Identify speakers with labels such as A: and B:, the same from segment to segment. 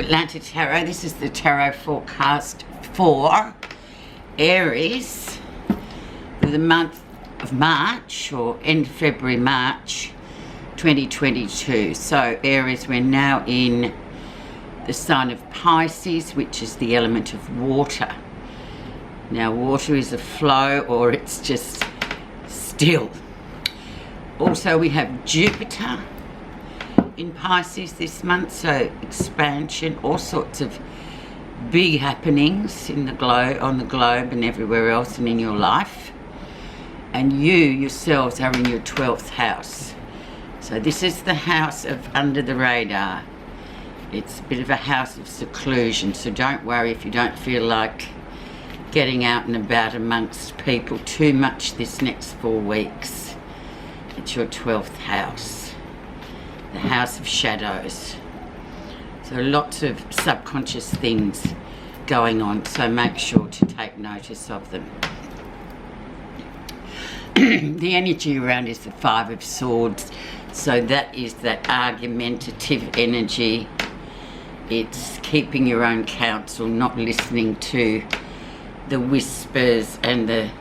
A: Untitled Tarot. This is the tarot forecast for Aries for the month of March, or end February, March 2022. So Aries, we're now in the sign of Pisces, which is the element of water. Now water is a flow, or it's just still. Also we have Jupiter in Pisces this month, so expansion, all sorts of big happenings in the globe, on the globe and everywhere else and in your life. And you yourselves are in your 12th house. So this is the house of under the radar. It's a bit of a house of seclusion, so don't worry if you don't feel like getting out and about amongst people too much this next 4 weeks. It's your 12th house. The house of shadows. So lots of subconscious things going on, so make sure to take notice of them. The energy around is the Five of Swords, so that is that argumentative energy. It's keeping your own counsel, not listening to the whispers and the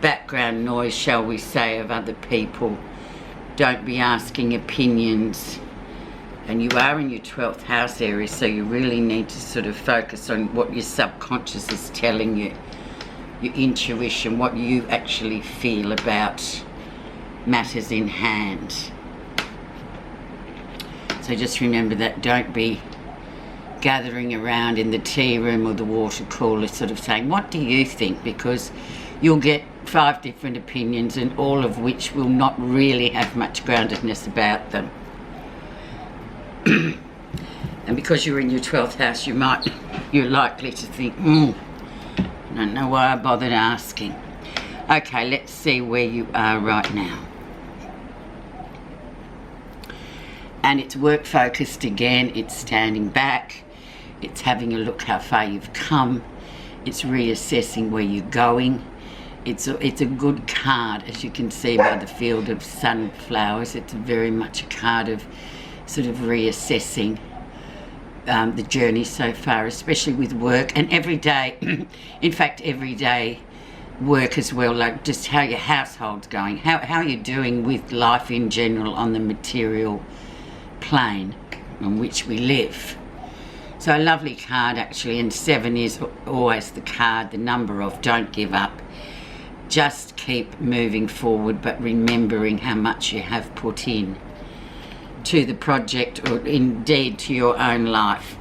A: background noise, shall we say, of other people. Don't be asking opinions. And you are in your 12th house, Aries, so you really need to sort of focus on what your subconscious is telling you, your intuition, what you actually feel about matters in hand. So just remember that. Don't be gathering around in the tea room or the water cooler sort of saying, what do you think? Because you'll get 5 different opinions, and all of which will not really have much groundedness about them. And because you're in your 12th house, you're likely to think, I don't know why I bothered asking. Okay, let's see where you are right now. And it's work focused again. It's standing back. It's having a look how far you've come. It's reassessing where you're going. It's a good card, as you can see by the field of sunflowers. It's very much a card of sort of reassessing the journey so far, especially with work and every day. In fact, everyday work as well, like just how your household's going, how you're doing with life in general on the material plane on which we live. So a lovely card actually, and 7 is always the card, the number of don't give up. Just keep moving forward, but remembering how much you have put in to the project, or indeed to your own life.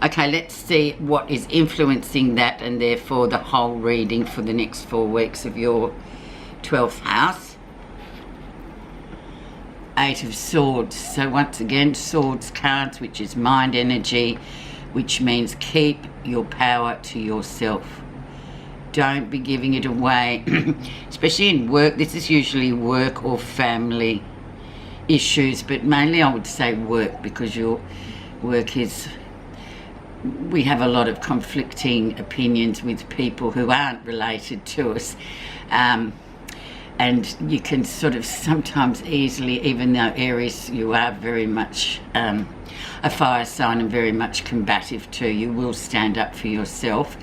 A: Okay, let's see what is influencing that, and therefore the whole reading for the next 4 weeks of your 12th house. 8 of Swords. So once again, Swords cards, which is mind energy, which means keep your power to yourself. Don't be giving it away, especially in work. This is usually work or family issues, but mainly I would say work, because your work is, we have a lot of conflicting opinions with people who aren't related to us, and you can sort of sometimes easily, even though Aries, you are very much a fire sign and very much combative too, you will stand up for yourself.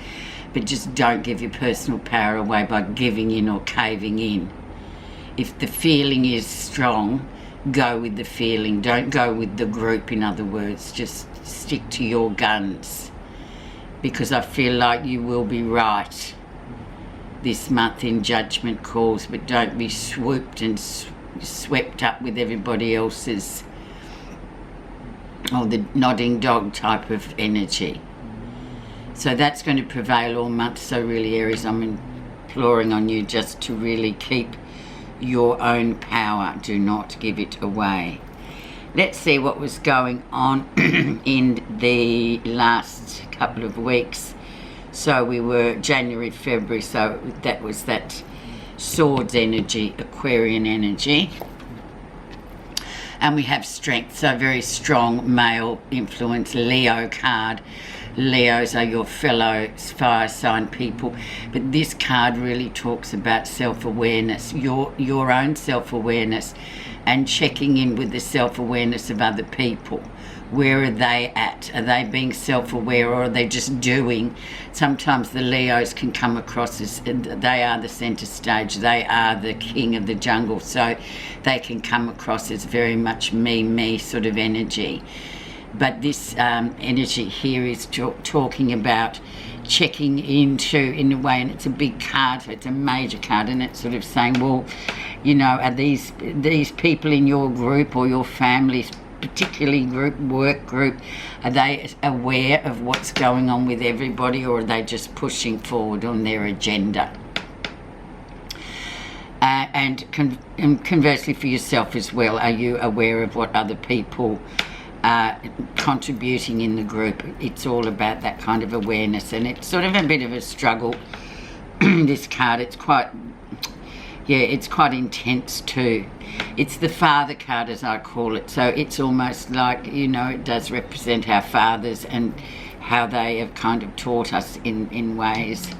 A: But just don't give your personal power away by giving in or caving in. If the feeling is strong, go with the feeling. Don't go with the group, in other words. Just stick to your guns. Because I feel like you will be right this month in judgment calls, but don't be swooped and swept up with everybody else's, or the nodding dog type of energy. So that's going to prevail all month. So really, Aries, I'm imploring on you just to really keep your own power. Do not give it away. Let's see what was going on in the last couple of weeks. So we were January, February, so that was that Swords energy, Aquarian energy. And we have Strength, so very strong male influence, Leo card. Leos are your fellow fire sign people, but this card really talks about self-awareness, your own self-awareness, and checking in with the self-awareness of other people. Where are they at? Are they being self-aware, or are they just doing? Sometimes the Leos can come across as they are the centre stage, they are the king of the jungle, so they can come across as very much me sort of energy. But this energy here is talking about checking into, in a way, and it's a big card, so it's a major card, and it's sort of saying, well, you know, are these people in your group or your family, particularly work group, are they aware of what's going on with everybody, or are they just pushing forward on their agenda? And conversely for yourself as well, are you aware of what other people are contributing in the group? It's all about that kind of awareness, and it's sort of a bit of a struggle. This card, it's quite intense too. It's the father card, as I call it, so it's almost like, you know, it does represent our fathers and how they have kind of taught us in ways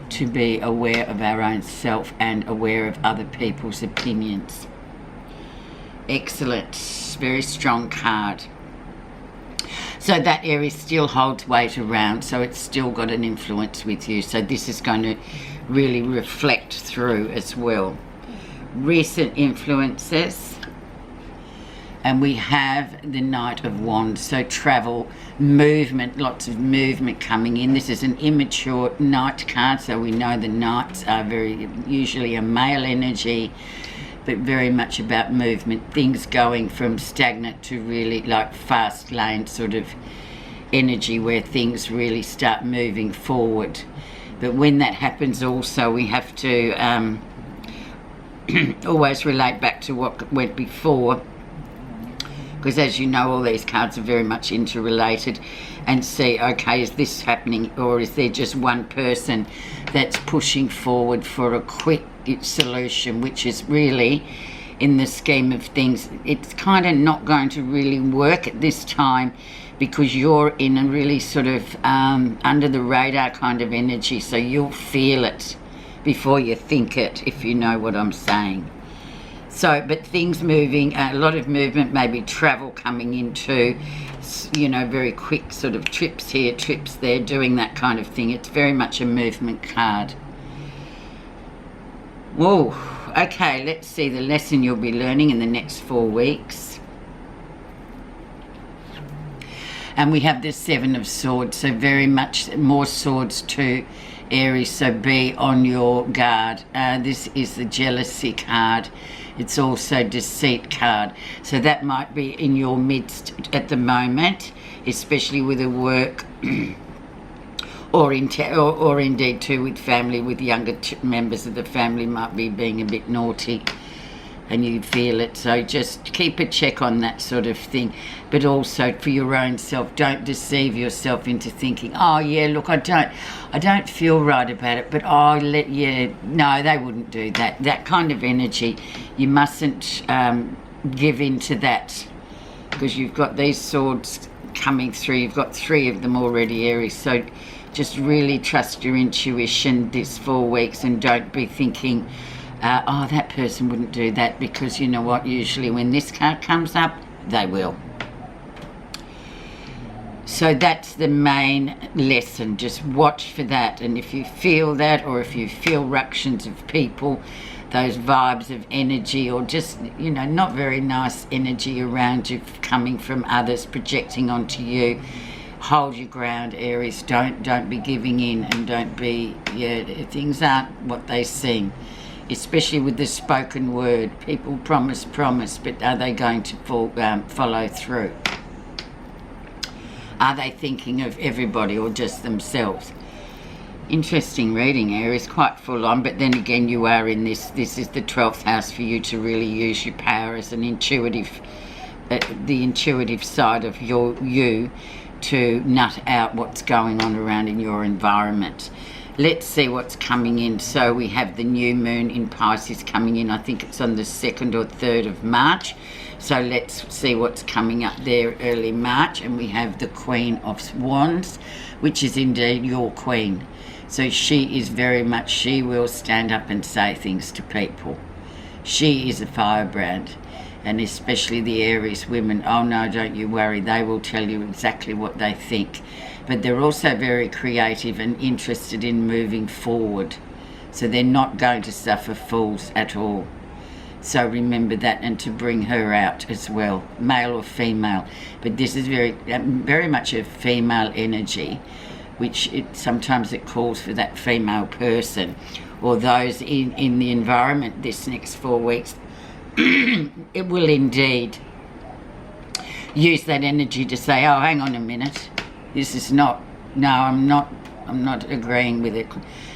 A: to be aware of our own self and aware of other people's opinions. Excellent, very strong card. So that Aries still holds weight around, so it's still got an influence with you. So this is going to really reflect through as well. Recent influences. And we have the Knight of Wands, so travel, movement, lots of movement coming in. This is an immature Knight card, so we know the Knights are usually a male energy, but very much about movement, things going from stagnant to really like fast lane sort of energy where things really start moving forward. But when that happens also, we have to always relate back to what went before, because as you know, all these cards are very much interrelated, and see, okay, is this happening, or is there just one person that's pushing forward for a quick solution, which is really, in the scheme of things, it's kind of not going to really work at this time, because you're in a really sort of under the radar kind of energy, so you'll feel it before you think it, if you know what I'm saying. So, but things moving, a lot of movement, maybe travel coming into, you know, very quick sort of trips here, trips there, doing that kind of thing. It's very much a movement card. Whoa, okay, let's see the lesson you'll be learning in the next 4 weeks. And we have the Seven of Swords, so very much more swords to Aries, so be on your guard. This is the jealousy card. It's also deceit card, so that might be in your midst at the moment, especially with a work or indeed too with family, with younger members of the family might be being a bit naughty and you feel it. So just keep a check on that sort of thing. But also for your own self, don't deceive yourself into thinking, oh yeah, look, I don't feel right about it, but no, they wouldn't do that. That kind of energy, you mustn't give in to that, because you've got these swords coming through. You've got 3 of them already, Aries. So just really trust your intuition this 4 weeks, and don't be thinking, oh, that person wouldn't do that, because you know what, usually when this card comes up, they will. So that's the main lesson. Just watch for that, and if you feel that, or if you feel ructions of people, those vibes of energy, or just, you know, not very nice energy around you coming from others projecting onto you, hold your ground, Aries. Don't be giving in, and don't be, things aren't what they seem, especially with the spoken word. People promise, but are they going to follow through? Are they thinking of everybody or just themselves? Interesting reading, Aries, quite full on, but then again, you are in this is the 12th house for you to really use your power as an intuitive, the intuitive side of you to nut out what's going on around in your environment. Let's see what's coming in. So we have the new moon in Pisces coming in. I think it's on the 2nd or 3rd of March. So let's see what's coming up there early March. And we have the Queen of Swans, which is indeed your queen. So she is very much, she will stand up and say things to people. She is a firebrand. and especially the Aries women, oh no, don't you worry, they will tell you exactly what they think. But they're also very creative and interested in moving forward, so they're not going to suffer fools at all. So remember that, and to bring her out as well, male or female. But this is very much a female energy, which sometimes it calls for that female person, or those in the environment this next 4 weeks. It will indeed use that energy to say, oh, hang on a minute, this is not, no, I'm not agreeing with it.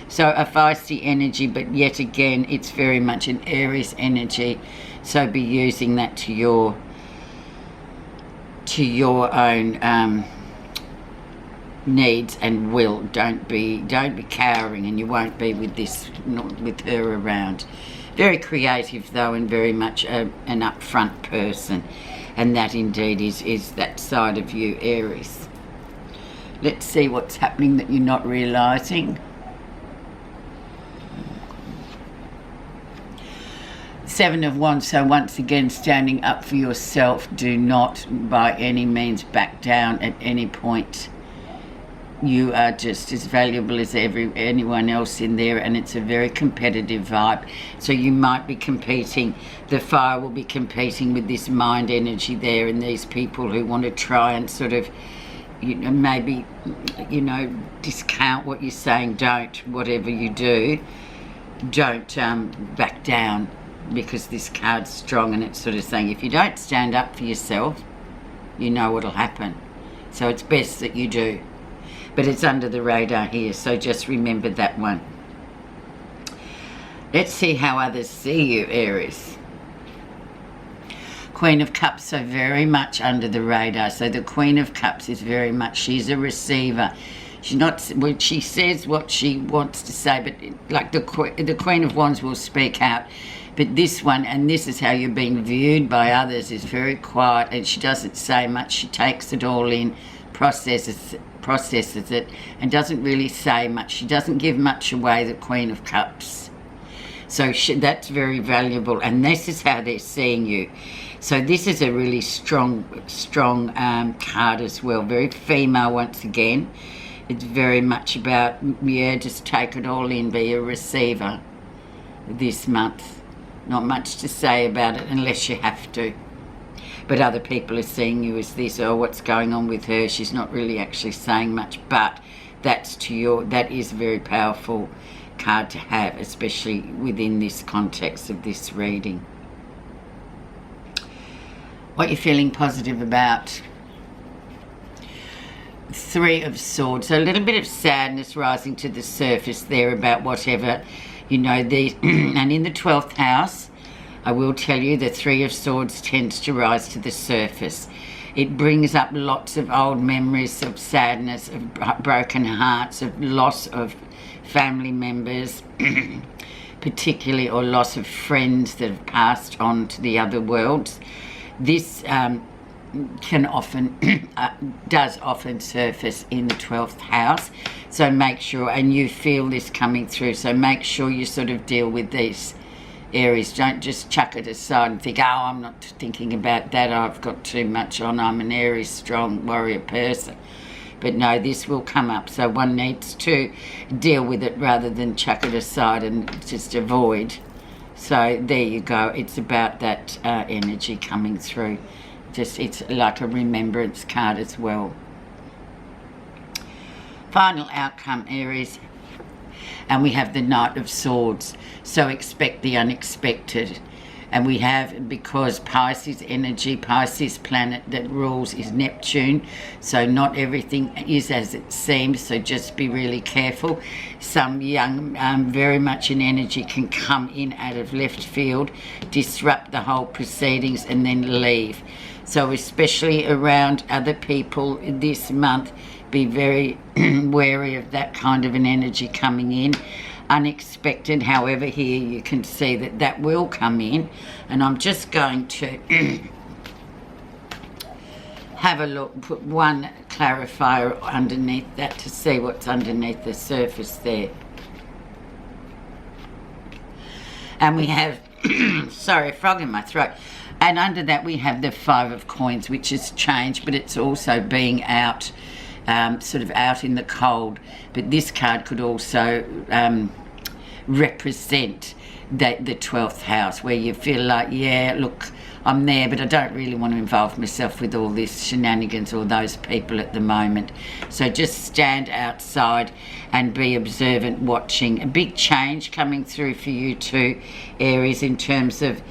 A: So a feisty energy, but yet again, it's very much an Aries energy. So be using that to your own needs and will. Don't be cowering, and you won't be with this, not with her around. Very creative though, and very much an upfront person, and that indeed is that side of you, Aries. Let's see what's happening that you're not realizing. Seven of Wands, so once again, standing up for yourself. Do not by any means back down at any point. You are just as valuable as anyone else in there, and it's a very competitive vibe. So you might be competing, the fire will be competing with this mind energy there, and these people who want to try and sort of, maybe, discount what you're saying. Don't, whatever you do, don't back down, because this card's strong, and it's sort of saying if you don't stand up for yourself, you know what'll happen. So it's best that you do. But it's under the radar here, so just remember that one. Let's see how others see you, Aries. Queen of Cups, so very much under the radar. So the Queen of Cups is very much, she's a receiver. She's not, well, she says what she wants to say, but like the Queen of Wands will speak out. But this one, and this is how you're being viewed by others, is very quiet, and she doesn't say much. She takes it all in, processes it, and doesn't really say much. She doesn't give much away, the Queen of Cups. So that's very valuable, and this is how they're seeing you. So this is a really strong card as well. Very female once again. It's very much about, just take it all in, be a receiver this month. Not much to say about it unless you have to. But other people are seeing you as this, or what's going on with her. She's not really actually saying much, but that is a very powerful card to have, especially within this context of this reading. What you're feeling positive about. Three of Swords, so a little bit of sadness rising to the surface there about whatever, and in the 12th house, I will tell you, the Three of Swords tends to rise to the surface. It brings up lots of old memories of sadness, of broken hearts, of loss of family members, particularly, or loss of friends that have passed on to the other worlds. This can often, does often surface in the 12th house. So make sure, and you feel this coming through, so make sure you sort of deal with these, Aries. Don't just chuck it aside and think, oh, I'm not thinking about that, I've got too much on, I'm an Aries strong warrior person. But no, this will come up, so one needs to deal with it rather than chuck it aside and just avoid. So there you go, it's about that energy coming through. It's like a remembrance card as well. Final outcome, Aries. And we have the Knight of Swords. So expect the unexpected. And we have, because Pisces energy, Pisces planet that rules is Neptune. So not everything is as it seems. So just be really careful. Some young, very much an energy can come in out of left field, disrupt the whole proceedings, and then leave. So especially around other people this month, be very wary of that kind of an energy coming in. Unexpected, however, here you can see that will come in. And I'm just going to have a look, put one clarifier underneath that to see what's underneath the surface there. And we have, sorry, frog in my throat. And under that we have the 5 of Coins, which has changed, but it's also being out, sort of out in the cold. But this card could also represent the 12th house, where you feel like, yeah, look, I'm there, but I don't really want to involve myself with all this shenanigans or those people at the moment. So just stand outside and be observant, watching. A big change coming through for you too, Aries, in terms of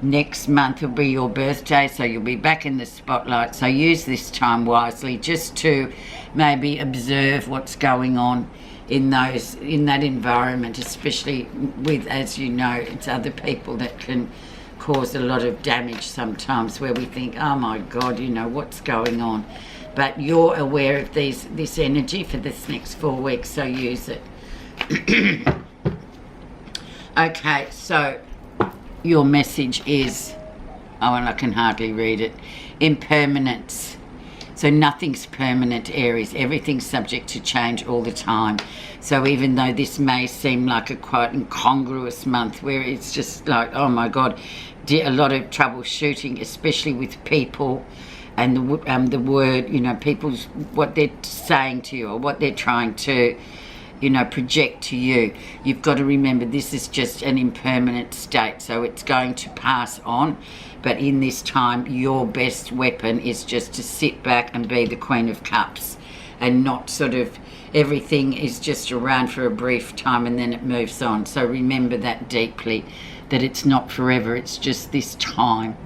A: next month will be your birthday, so you'll be back in the spotlight. So use this time wisely, just to maybe observe what's going on in that environment, especially with, as you know, it's other people that can cause a lot of damage sometimes, where we think, oh my God, you know, what's going on? But you're aware of this energy for this next 4 weeks, so use it. Okay, so your message is, oh, and I can hardly read it, impermanence. So nothing's permanent, Aries. Everything's subject to change all the time. So even though this may seem like a quite incongruous month, where it's just like, oh my God, a lot of troubleshooting, especially with people and the word, you know, people's, what they're saying to you or what they're trying to, you know, project to you. You've got to remember this is just an impermanent state, so it's going to pass on. But in this time, your best weapon is just to sit back and be the Queen of Cups, and not sort of, everything is just around for a brief time and then it moves on. So remember that deeply, that it's not forever, it's just this time.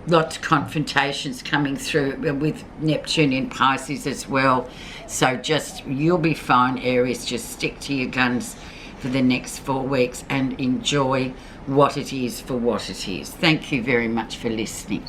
A: Lots of confrontations coming through with Neptune in Pisces as well. So just, you'll be fine, Aries. Just stick to your guns for the next 4 weeks and enjoy what it is for what it is. Thank you very much for listening.